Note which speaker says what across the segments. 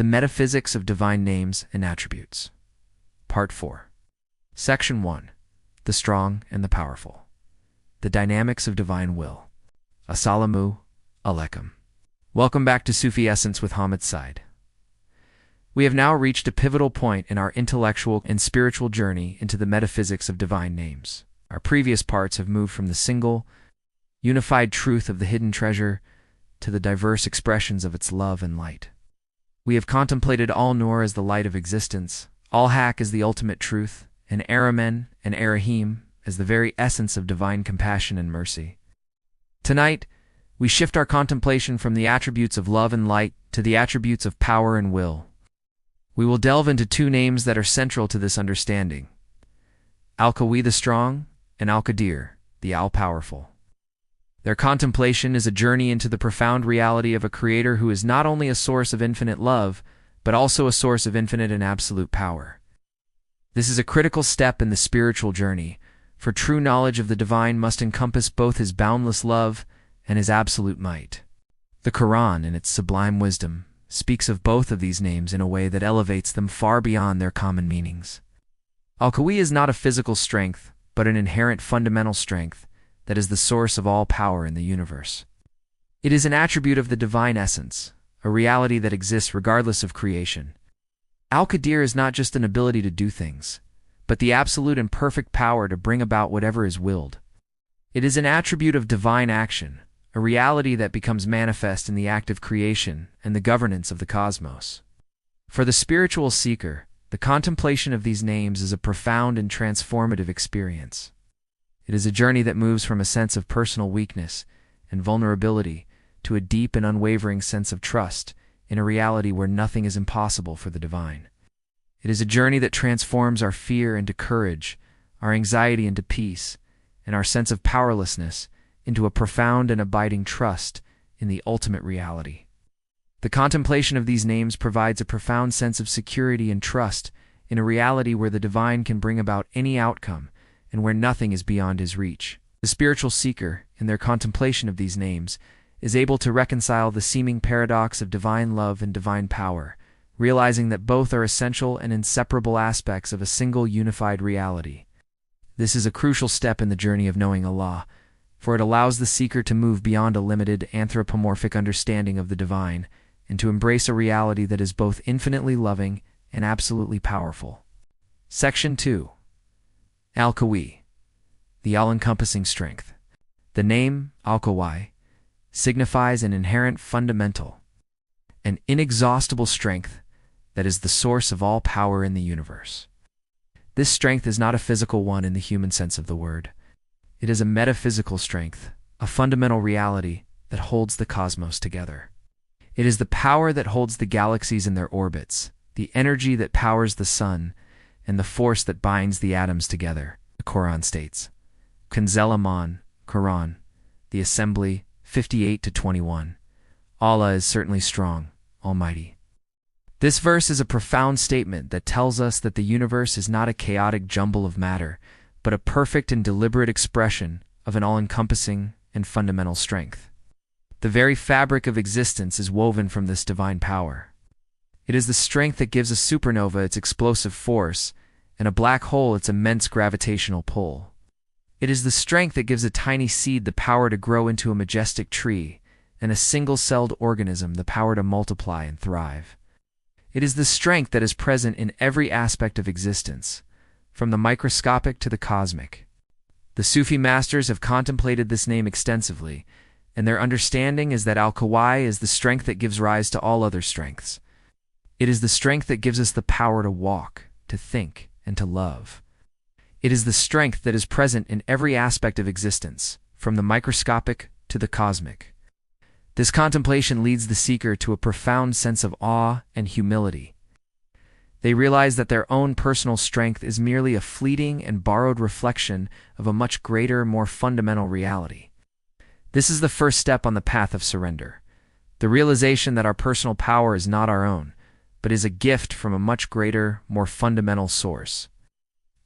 Speaker 1: The Metaphysics of Divine Names and Attributes. Part 4. Section 1. The Strong and the Powerful. The Dynamics of Divine Will. Assalamu alaikum. Welcome back to Sufi Essence with Hammad Syed. We have now reached a pivotal point in our intellectual and spiritual journey into the metaphysics of divine names. Our previous parts have moved from the single, unified truth of the hidden treasure to the diverse expressions of its love and light. We have contemplated Al-Nur as the light of existence, Al-Haq as the ultimate truth, and Ar-Rahman and Ar-Rahim as the very essence of divine compassion and mercy. Tonight, we shift our contemplation from the attributes of love and light to the attributes of power and will. We will delve into two names that are central to this understanding: Al-Qawiy the Strong and Al-Qadir, the All-Powerful. Their contemplation is a journey into the profound reality of a creator who is not only a source of infinite love, but also a source of infinite and absolute power. This is a critical step in the spiritual journey, for true knowledge of the divine must encompass both his boundless love and his absolute might. The Quran, in its sublime wisdom, speaks of both of these names in a way that elevates them far beyond their common meanings. Al-Qawiy is not a physical strength, but an inherent fundamental strength that is the source of all power in the universe. It is an attribute of the divine essence, a reality that exists regardless of creation. Al-Qadir is not just an ability to do things, but the absolute and perfect power to bring about whatever is willed. It is an attribute of divine action, a reality that becomes manifest in the act of creation and the governance of the cosmos. For the spiritual seeker, the contemplation of these names is a profound and transformative experience. It is a journey that moves from a sense of personal weakness and vulnerability to a deep and unwavering sense of trust in a reality where nothing is impossible for the divine. It is a journey that transforms our fear into courage, our anxiety into peace, and our sense of powerlessness into a profound and abiding trust in the ultimate reality. The contemplation of these names provides a profound sense of security and trust in a reality where the divine can bring about any outcome and where nothing is beyond his reach. The spiritual seeker, in their contemplation of these names, is able to reconcile the seeming paradox of divine love and divine power, realizing that both are essential and inseparable aspects of a single unified reality. This is a crucial step in the journey of knowing Allah, for it allows the seeker to move beyond a limited anthropomorphic understanding of the divine and to embrace a reality that is both infinitely loving and absolutely powerful. Section 2. Al-Qawiy, the all-encompassing strength. The name Al-Qawiy signifies an inherent fundamental, an inexhaustible strength that is the source of all power in the universe. This strength is not a physical one in the human sense of the word. It is a metaphysical strength, a fundamental reality that holds the cosmos together. It is the power that holds the galaxies in their orbits, the energy that powers the sun, and the force that binds the atoms together, the Quran states. Kanzel Aman, Quran, the Assembly, 58-21. Allah is certainly strong, almighty. This verse is a profound statement that tells us that the universe is not a chaotic jumble of matter, but a perfect and deliberate expression of an all-encompassing and fundamental strength. The very fabric of existence is woven from this divine power. It is the strength that gives a supernova its explosive force and a black hole its immense gravitational pull. It is the strength that gives a tiny seed the power to grow into a majestic tree and a single-celled organism the power to multiply and thrive. It is the strength that is present in every aspect of existence, from the microscopic to the cosmic. The Sufi masters have contemplated this name extensively, and their understanding is that Al-Qawiy is the strength that gives rise to all other strengths. It is the strength that gives us the power to walk, to think, and to love. It is the strength that is present in every aspect of existence, from the microscopic to the cosmic. This contemplation leads the seeker to a profound sense of awe and humility. They realize that their own personal strength is merely a fleeting and borrowed reflection of a much greater, more fundamental reality. This is the first step on the path of surrender, the realization that our personal power is not our own, but is a gift from a much greater, more fundamental source.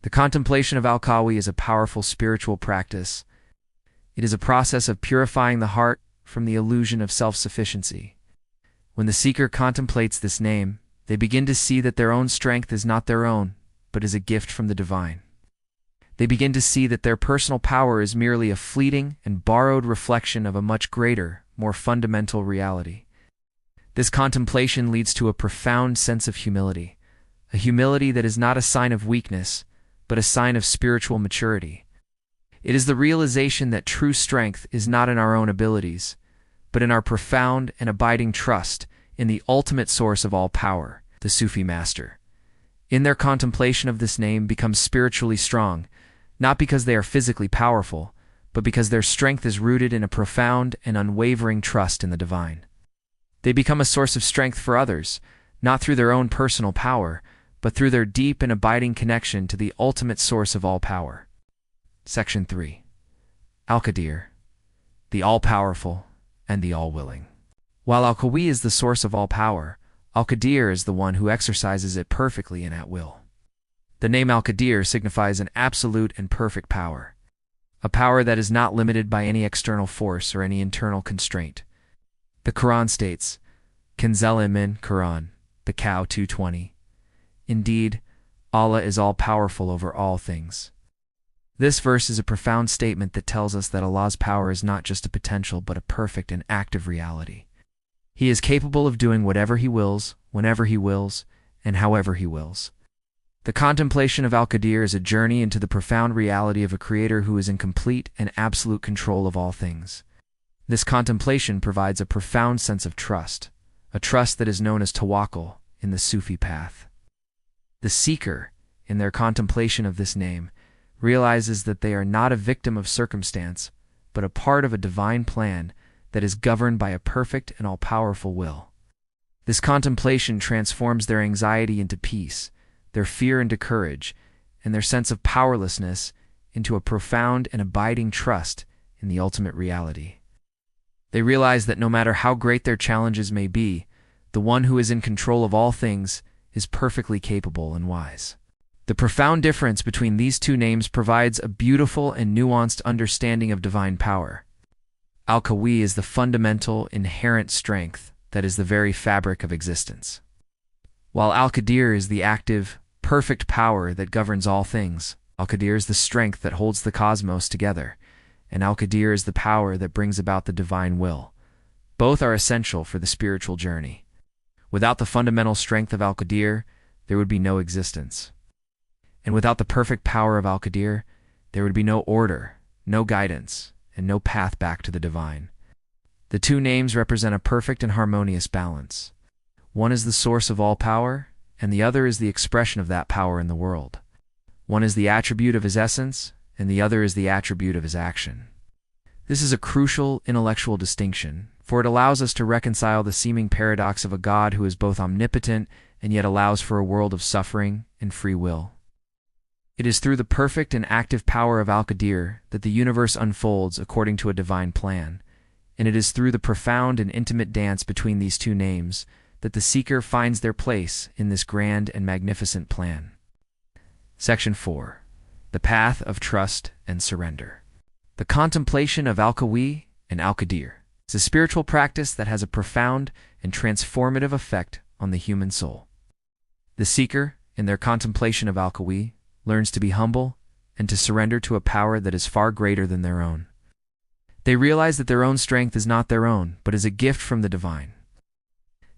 Speaker 1: The contemplation of Al-Qawiy is a powerful spiritual practice. It is a process of purifying the heart from the illusion of self-sufficiency. When the seeker contemplates this name, They begin to see that their own strength is not their own, but is a gift from the divine. They begin to see that their personal power is merely a fleeting and borrowed reflection of a much greater, more fundamental reality. This contemplation leads to a profound sense of humility, a humility that is not a sign of weakness, but a sign of spiritual maturity. It is the realization that true strength is not in our own abilities, but in our profound and abiding trust in the ultimate source of all power, the Sufi master. In their contemplation of this name becomes spiritually strong, not because they are physically powerful, but because their strength is rooted in a profound and unwavering trust in the divine. They become a source of strength for others, not through their own personal power, but through their deep and abiding connection to the ultimate source of all power. Section 3. Al-Qadir, the all-powerful and the all-willing. While Al-Qawiy is the source of all power, Al-Qadir is the one who exercises it perfectly and at will. The name Al-Qadir signifies an absolute and perfect power, a power that is not limited by any external force or any internal constraint. The Quran states, Kanzel min Quran, Baqaw 2:20. Indeed, Allah is all-powerful over all things. This verse is a profound statement that tells us that Allah's power is not just a potential but a perfect and active reality. He is capable of doing whatever He wills, whenever He wills, and however He wills. The contemplation of Al-Qadir is a journey into the profound reality of a Creator who is in complete and absolute control of all things. This contemplation provides a profound sense of trust, a trust that is known as tawakkul in the Sufi path. The seeker, in their contemplation of this name, realizes that they are not a victim of circumstance, but a part of a divine plan that is governed by a perfect and all-powerful will. This contemplation transforms their anxiety into peace, their fear into courage, and their sense of powerlessness into a profound and abiding trust in the ultimate reality. They realize that no matter how great their challenges may be, the one who is in control of all things is perfectly capable and wise. The profound difference between these two names provides a beautiful and nuanced understanding of divine power. Al-Qawiy is the fundamental, inherent strength that is the very fabric of existence, while Al-Qadir is the active, perfect power that governs all things. Al-Qadir is the strength that holds the cosmos together, and Al-Qadir is the power that brings about the divine will. Both are essential for the spiritual journey. Without the fundamental strength of Al-Qadir, there would be no existence. And without the perfect power of Al-Qadir, there would be no order, no guidance, and no path back to the divine. The two names represent a perfect and harmonious balance. One is the source of all power, and the other is the expression of that power in the world. One is the attribute of His essence, and the other is the attribute of His action. This is a crucial intellectual distinction, for it allows us to reconcile the seeming paradox of a God who is both omnipotent and yet allows for a world of suffering and free will. It is through the perfect and active power of Al-Qadir that the universe unfolds according to a divine plan, and it is through the profound and intimate dance between these two names that the seeker finds their place in this grand and magnificent plan. Section 4. The Path of Trust and Surrender. The contemplation of Al-Qawiy and Al-Qadir is a spiritual practice that has a profound and transformative effect on the human soul. The seeker, in their contemplation of Al-Qawiy, learns to be humble and to surrender to a power that is far greater than their own. They realize that their own strength is not their own, but is a gift from the divine.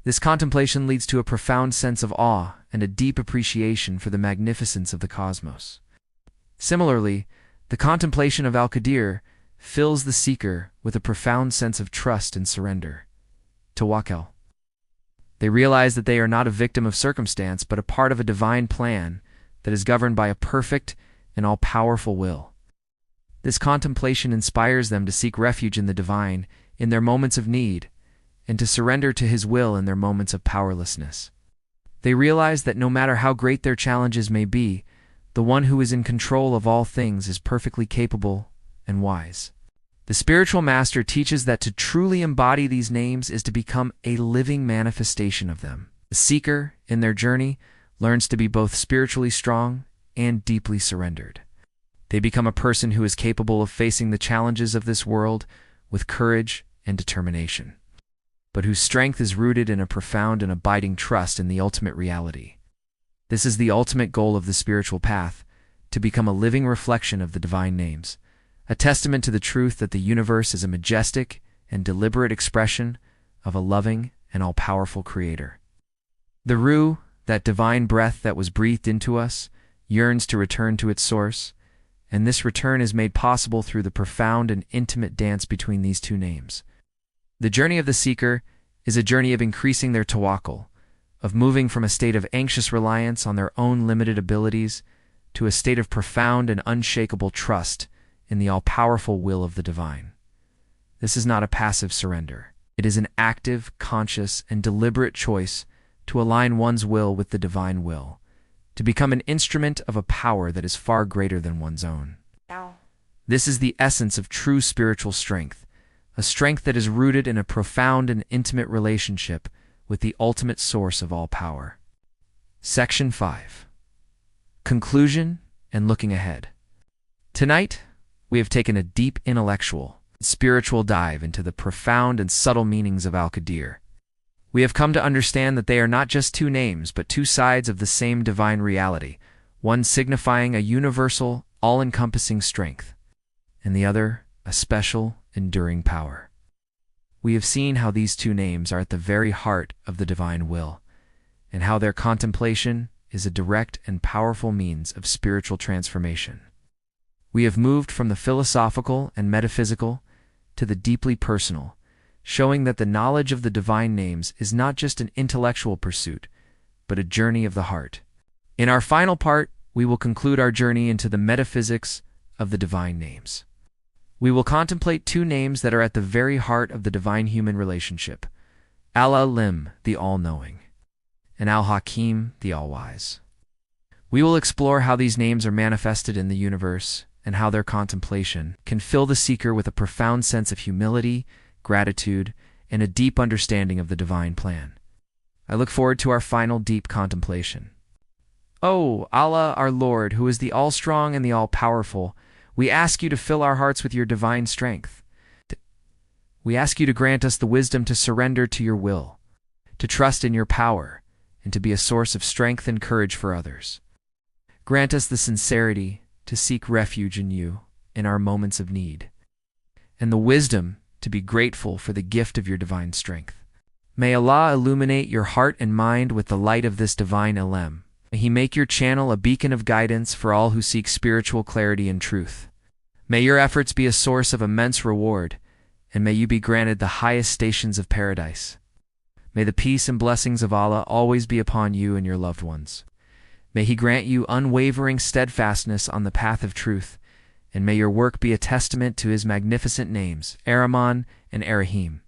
Speaker 1: This contemplation leads to a profound sense of awe and a deep appreciation for the magnificence of the cosmos. Similarly, the contemplation of Al-Qadir fills the seeker with a profound sense of trust and surrender. Tawakkul. They realize that they are not a victim of circumstance, but a part of a divine plan that is governed by a perfect and all-powerful will. This contemplation inspires them to seek refuge in the divine in their moments of need, and to surrender to His will in their moments of powerlessness. They realize that no matter how great their challenges may be, the one who is in control of all things is perfectly capable and wise. The spiritual master teaches that to truly embody these names is to become a living manifestation of them. The seeker, in their journey, learns to be both spiritually strong and deeply surrendered. They become a person who is capable of facing the challenges of this world with courage and determination. but whose strength is rooted in a profound and abiding trust in the ultimate reality. This is the ultimate goal of the spiritual path, to become a living reflection of the divine names, a testament to the truth that the universe is a majestic and deliberate expression of a loving and all-powerful Creator. The Ruh, that divine breath that was breathed into us, yearns to return to its source, and this return is made possible through the profound and intimate dance between these two names. The journey of the seeker is a journey of increasing their tawakkul, of moving from a state of anxious reliance on their own limited abilities to a state of profound and unshakable trust in the all-powerful will of the divine. This is not a passive surrender. It is an active, conscious, and deliberate choice to align one's will with the divine will, to become an instrument of a power that is far greater than one's own. This is the essence of true spiritual strength, a strength that is rooted in a profound and intimate relationship with the ultimate source of all power. Section 5. Conclusion and looking ahead. Tonight, we have taken a deep intellectual, spiritual dive into the profound and subtle meanings of Al-Qadir. We have come to understand that they are not just two names, but two sides of the same divine reality, one signifying a universal, all-encompassing strength, and the other a special, enduring power. We have seen how these two names are at the very heart of the divine will, and how their contemplation is a direct and powerful means of spiritual transformation. We have moved from the philosophical and metaphysical to the deeply personal, showing that the knowledge of the divine names is not just an intellectual pursuit, but a journey of the heart. In our final part, we will conclude our journey into the metaphysics of the divine names. We will contemplate two names that are at the very heart of the divine-human relationship: Al-Alim, the all-knowing, and Al-Hakim, the all-wise. We will explore how these names are manifested in the universe and how their contemplation can fill the seeker with a profound sense of humility, gratitude, and a deep understanding of the divine plan. I look forward to our final deep contemplation. O Allah, our Lord, who is the all-strong and the all-powerful, we ask you to fill our hearts with your divine strength. We ask you to grant us the wisdom to surrender to your will, to trust in your power, and to be a source of strength and courage for others. Grant us the sincerity to seek refuge in you in our moments of need, and the wisdom to be grateful for the gift of your divine strength. May Allah illuminate your heart and mind with the light of this divine ilm. May He make your channel a beacon of guidance for all who seek spiritual clarity and truth. May your efforts be a source of immense reward, and may you be granted the highest stations of paradise. May the peace and blessings of Allah always be upon you and your loved ones. May He grant you unwavering steadfastness on the path of truth, and may your work be a testament to His magnificent names, Ar-Rahman and Ar-Rahim.